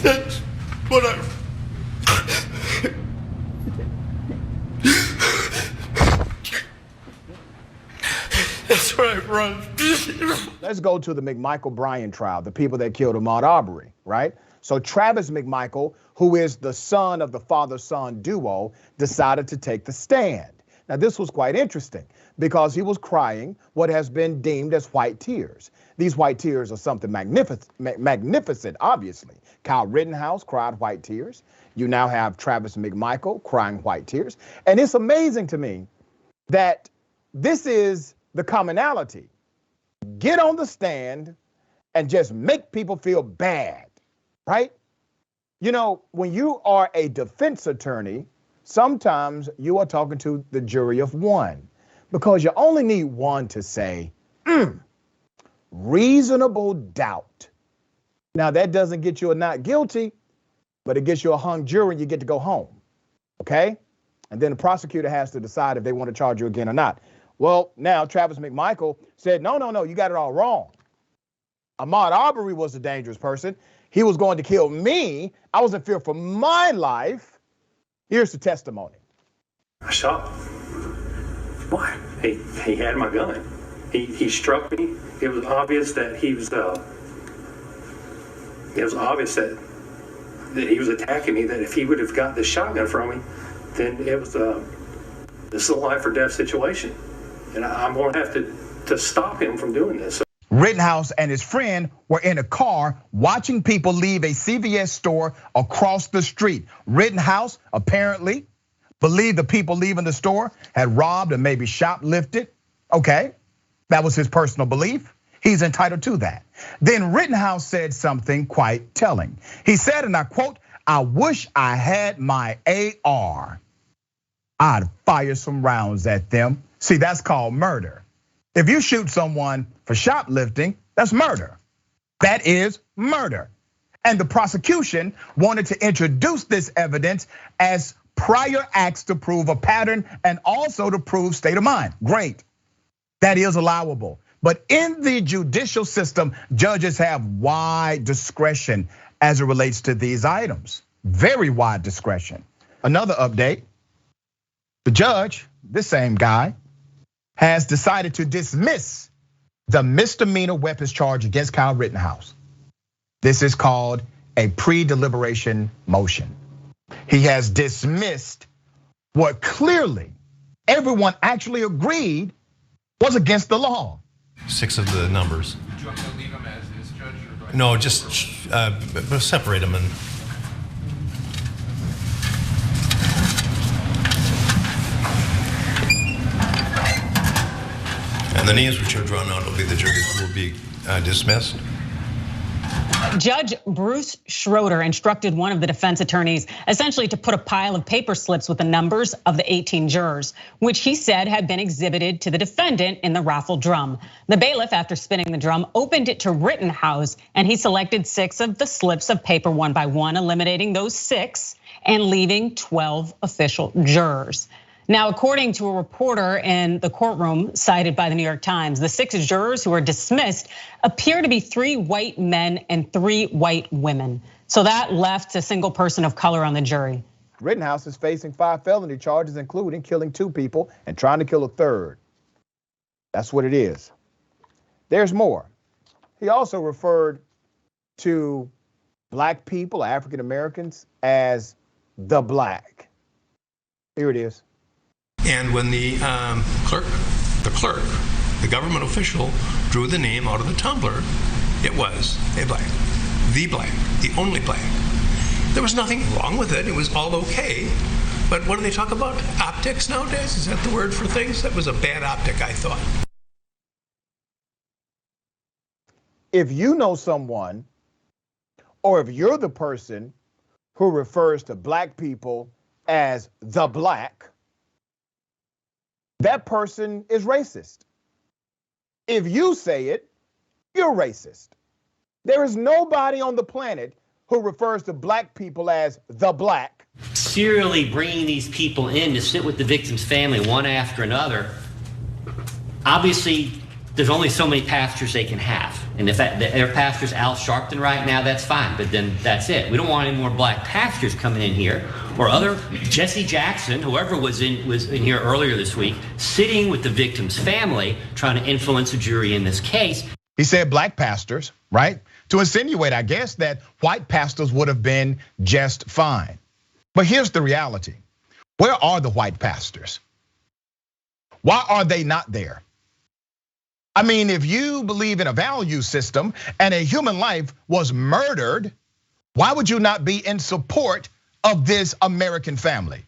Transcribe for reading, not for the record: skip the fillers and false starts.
That's what I... That's what I run. Let's go to the McMichael Bryan trial, the people that killed Ahmaud Arbery, right? So Travis McMichael, who is the son of the father-son duo, decided to take the stand. Now, this was quite interesting because he was crying what has been deemed as white tears. These white tears are something magnificent, obviously. Kyle Rittenhouse cried white tears. You now have Travis McMichael crying white tears. And it's amazing to me that this is the commonality. Get on the stand and just make people feel bad, right? You know, when you are a defense attorney, sometimes you are talking to the jury of one because you only need one to say, reasonable doubt. Now, that doesn't get you a not guilty, but it gets you a hung jury and you get to go home, okay? And then the prosecutor has to decide if they want to charge you again or not. Well, now Travis McMichael said, no, you got it all wrong. Ahmaud Arbery was a dangerous person. He was going to kill me. I was in fear for my life. Here's the testimony. I shot him. Why? He had my gun. He struck me. It was obvious that he was. It was obvious that he was attacking me. That if he would have got the shotgun from me, then it was this is a life or death situation, and I'm going to have to stop him from doing this. Rittenhouse and his friend were in a car watching people leave a CVS store across the street. Rittenhouse apparently believed the people leaving the store had robbed and maybe shoplifted. Okay, that was his personal belief. He's entitled to that. Then Rittenhouse said something quite telling. He said, and I quote, "I wish I had my AR. I'd fire some rounds at them." See, that's called murder. If you shoot someone for shoplifting, that's murder. That is murder. And the prosecution wanted to introduce this evidence as prior acts to prove a pattern and also to prove state of mind. Great. That is allowable. But in the judicial system, judges have wide discretion as it relates to these items. Very wide discretion. Another update, the judge, this same guy, has decided to dismiss the misdemeanor weapons charge against Kyle Rittenhouse. This is called a pre-deliberation motion. He has dismissed what clearly everyone actually agreed was against the law. 6 of the numbers. Would you want me to leave them as is, Judge? No, just separate them and. And the names which are drawn out will be the jury who will be dismissed. Judge Bruce Schroeder instructed one of the defense attorneys essentially to put a pile of paper slips with the numbers of the 18 jurors, which he said had been exhibited to the defendant in the raffle drum. The bailiff, after spinning the drum, opened it to Rittenhouse, and he selected 6 of the slips of paper one by one, eliminating those 6 and leaving 12 official jurors. Now, according to a reporter in the courtroom cited by the New York Times, the 6 jurors who were dismissed appear to be 3 white men and 3 white women. So that left a single person of color on the jury. Rittenhouse is facing 5 felony charges, including killing 2 people and trying to kill a 3rd. That's what it is. There's more. He also referred to black people, African Americans, as the black. Here it is. And when the clerk, the government official, drew the name out of the tumbler, it was a black, the only black. There was nothing wrong with it. It was all okay. But what do they talk about? Optics nowadays? Is that the word for things? That was a bad optic, I thought. If you know someone, or if you're the person who refers to black people as the black, that person is racist. If you say it, you're racist. There is nobody on the planet who refers to black people as the black. Serially bringing these people in to sit with the victim's family one after another. Obviously, there's only so many pastors they can have. And if their pastor's Al Sharpton right now, that's fine, but then that's it. We don't want any more black pastors coming in here, or other Jesse Jackson, whoever was in here earlier this week, sitting with the victim's family, trying to influence a jury in this case. He said black pastors, right? To insinuate, I guess, that white pastors would have been just fine. But here's the reality. Where are the white pastors? Why are they not there? I mean, if you believe in a value system and a human life was murdered, why would you not be in support of this American family?